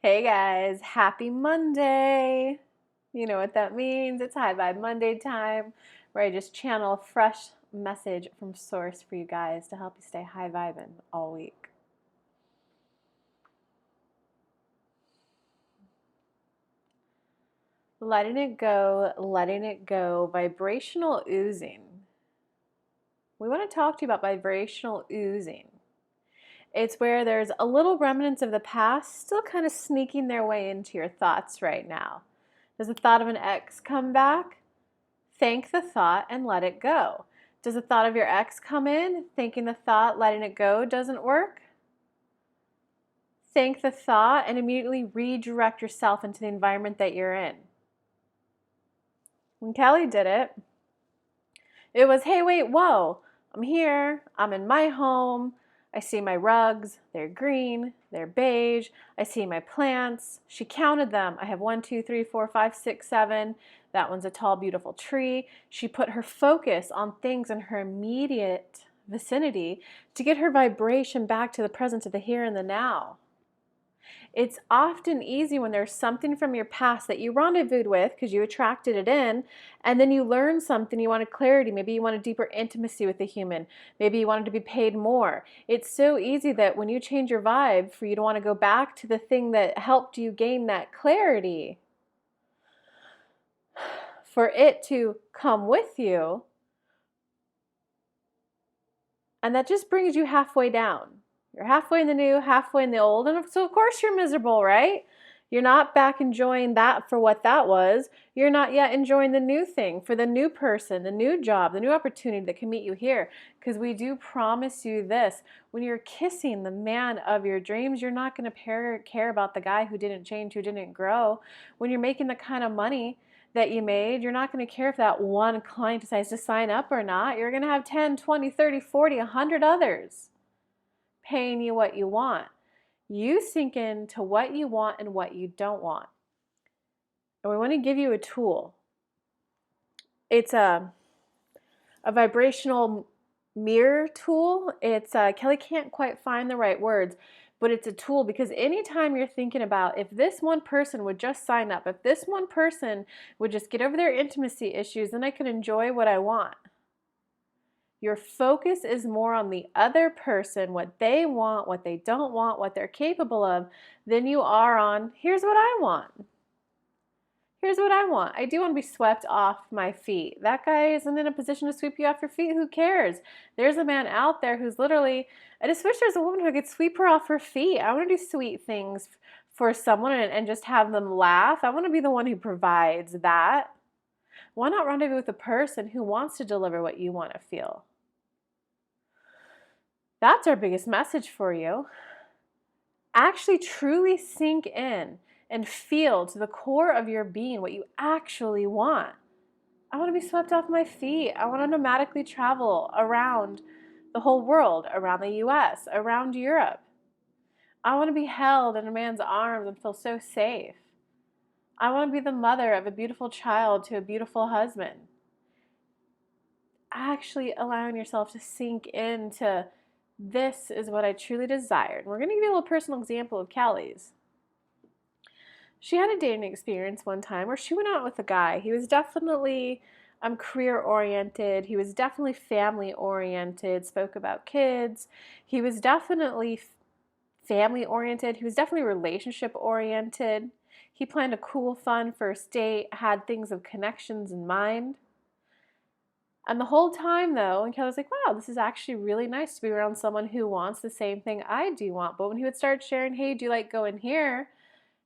Hey guys, happy Monday. You know what that means. It's High Vibe Monday time, where I just channel a fresh message from Source for you guys to help you stay high vibing all week. Letting it go, vibrational oozing. We want to talk to you about vibrational oozing. It's where there's a little remnants of the past still kind of sneaking their way into your thoughts right now. Does the thought of an ex come back? Thank the thought and let it go. Does the thought of your ex come in? Thinking the thought, letting it go doesn't work? Thank the thought and immediately redirect yourself into the environment that you're in. When Kelly did it, it was, hey, wait, whoa, I'm here, I'm in my home, I see my rugs, they're green, they're beige, I see my plants. She counted them. I have 1, 2, 3, 4, 5, 6, 7. That one's a tall, beautiful tree. She put her focus on things in her immediate vicinity to get her vibration back to the present, to the here and the now. It's often easy when there's something from your past that you rendezvoused with because you attracted it in, and then you learn something, you wanted clarity. Maybe you wanted deeper intimacy with the human. Maybe you wanted to be paid more. It's so easy that when you change your vibe, for you to want to go back to the thing that helped you gain that clarity, for it to come with you, and that just brings you halfway down. You're halfway in the new, halfway in the old, and so of course you're miserable, right? You're not back enjoying that for what that was. You're not yet enjoying the new thing for the new person, the new job, the new opportunity that can meet you here. Because we do promise you this, when you're kissing the man of your dreams, you're not going to care about the guy who didn't change, who didn't grow. When you're making the kind of money that you made, you're not going to care if that one client decides to sign up or not. You're going to have 10, 20, 30, 40, 100 others paying you what you want. You sink into what you want and what you don't want. And we want to give you a tool. It's a vibrational mirror tool. It's Kelly can't quite find the right words, but it's a tool because anytime you're thinking about if this one person would just sign up, if this one person would just get over their intimacy issues, then I could enjoy what I want. Your focus is more on the other person, what they want, what they don't want, what they're capable of, than you are on, here's what I want. Here's what I want. I do want to be swept off my feet. That guy isn't in a position to sweep you off your feet. Who cares? There's a man out there who's literally, I just wish there's a woman who could sweep her off her feet. I want to do sweet things for someone and just have them laugh. I want to be the one who provides that. Why not rendezvous with a person who wants to deliver what you want to feel? That's our biggest message for you. Actually truly sink in and feel to the core of your being what you actually want. I want to be swept off my feet. I want to nomadically travel around the whole world, around the US, around Europe. I want to be held in a man's arms and feel so safe. I want to be the mother of a beautiful child to a beautiful husband. Actually allowing yourself to sink into this is what I truly desired. We're going to give you a little personal example of Callie's. She had a dating experience one time where she went out with a guy. He was definitely career oriented. He was definitely family oriented, spoke about kids. He was definitely family oriented. He was definitely relationship oriented. He planned a cool, fun first date, had things of connections in mind. And the whole time, though, and Kelly was like, wow, this is actually really nice to be around someone who wants the same thing I do want. But when he would start sharing, hey, do you like going here?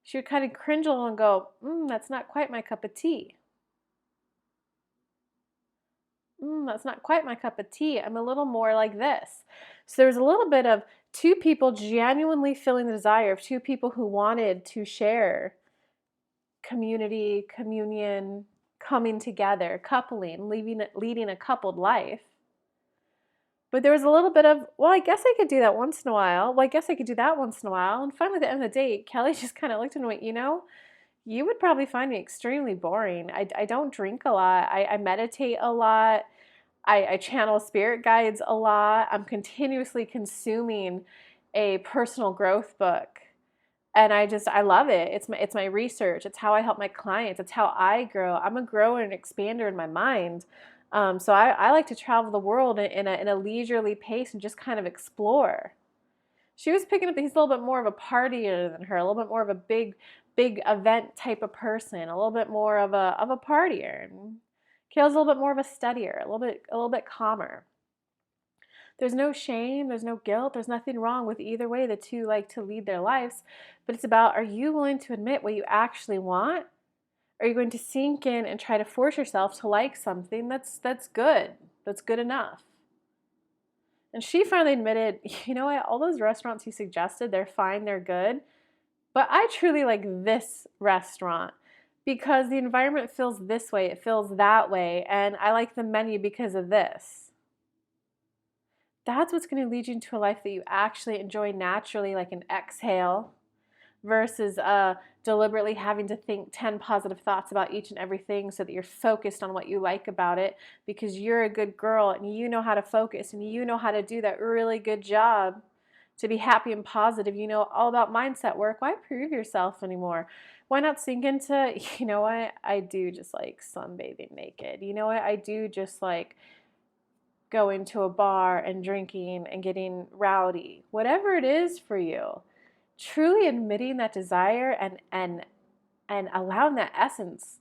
She would kind of cringe a little and go, that's not quite my cup of tea. That's not quite my cup of tea. I'm a little more like this. So there's a little bit of two people genuinely feeling the desire of two people who wanted to share community, communion, coming together, coupling, leading a coupled life. But there was a little bit of, well, I guess I could do that once in a while. Well, I guess I could do that once in a while. And finally, at the end of the date, Kelly just kind of looked at him and went, you would probably find me extremely boring. I don't drink a lot. I meditate a lot. I channel spirit guides a lot. I'm continuously consuming a personal growth book. And I love it. It's my research. It's how I help my clients. It's how I grow. I'm a grower and expander in my mind. So I like to travel the world in a leisurely pace and just kind of explore. She was picking up that he's a little bit more of a partier than her, a little bit more of a big event type of person, a little bit more of a partier. And Kale's a little bit more of a studier, a little bit calmer. There's no shame, there's no guilt, there's nothing wrong with either way the two like to lead their lives, but it's about, are you willing to admit what you actually want? Are you going to sink in and try to force yourself to like something that's good, that's good enough? And she finally admitted, you know what, all those restaurants you suggested, they're fine, they're good, but I truly like this restaurant because the environment feels this way, it feels that way, and I like the menu because of this. That's what's going to lead you into a life that you actually enjoy naturally, like an exhale, versus deliberately having to think 10 positive thoughts about each and everything so that you're focused on what you like about it because you're a good girl and you know how to focus and you know how to do that really good job to be happy and positive. You know all about mindset work. Why prove yourself anymore? Why not sink into, you know what, I do just like sunbathing naked. You know what, I do just like going to a bar and drinking and getting rowdy. Whatever it is for you, truly admitting that desire and allowing that essence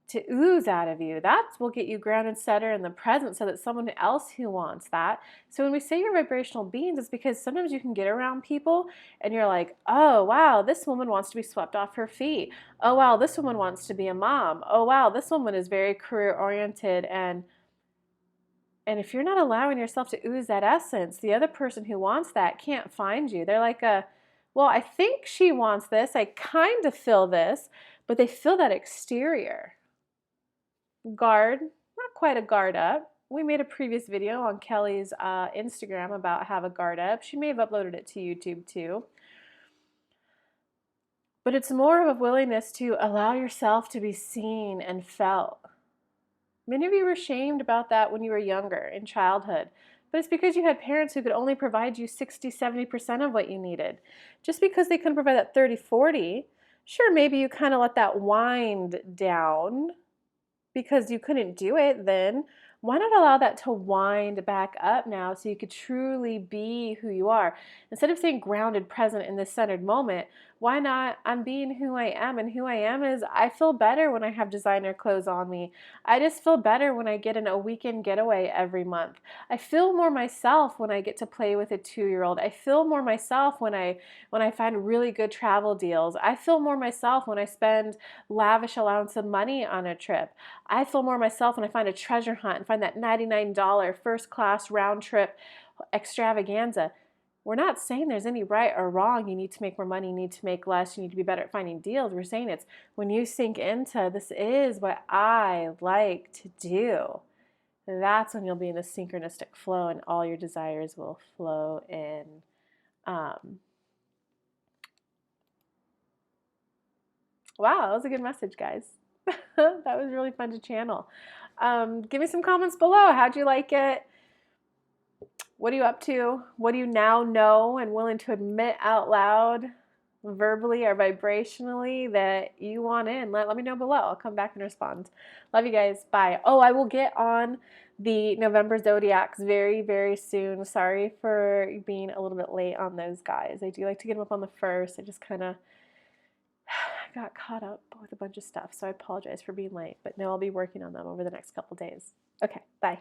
to ooze out of you, that will get you grounded, center in the present so that someone else who wants that. So when we say you're vibrational beings, it's because sometimes you can get around people and you're like, oh wow, this woman wants to be swept off her feet. Oh wow, this woman wants to be a mom. Oh wow, this woman is very career oriented, and if you're not allowing yourself to ooze that essence, the other person who wants that can't find you. They're like well, I think she wants this. I kind of feel this, but they feel that exterior. Guard, not quite a guard up. We made a previous video on Kelly's Instagram about have a guard up. She may have uploaded it to YouTube too. But it's more of a willingness to allow yourself to be seen and felt. Many of you were shamed about that when you were younger, in childhood. But it's because you had parents who could only provide you 60, 70% of what you needed. Just because they couldn't provide that 30, 40, sure, maybe you kind of let that wind down because you couldn't do it then. Why not allow that to wind back up now so you could truly be who you are? Instead of staying grounded, present in this centered moment, why not, I'm being who I am, and who I am is I feel better when I have designer clothes on me. I just feel better when I get in a weekend getaway every month. I feel more myself when I get to play with a 2-year-old. I feel more myself when I find really good travel deals. I feel more myself when I spend lavish amounts of money on a trip. I feel more myself when I find a treasure hunt and find that $99 first class round trip extravaganza. We're not saying there's any right or wrong. You need to make more money, you need to make less, you need to be better at finding deals. We're saying it's when you sink into this is what I like to do. That's when you'll be in a synchronistic flow and all your desires will flow in. Wow, that was a good message, guys. That was really fun to channel. Give me some comments below. How'd you like it? What are you up to? What do you now know and willing to admit out loud, verbally or vibrationally, that you want in? Let me know below. I'll come back and respond. Love you guys. Bye. Oh, I will get on the November Zodiacs very, very soon. Sorry for being a little bit late on those, guys. I do like to get them up on the 1st. I just kind of got caught up with a bunch of stuff, so I apologize for being late. But no, I'll be working on them over the next couple days. Okay, bye.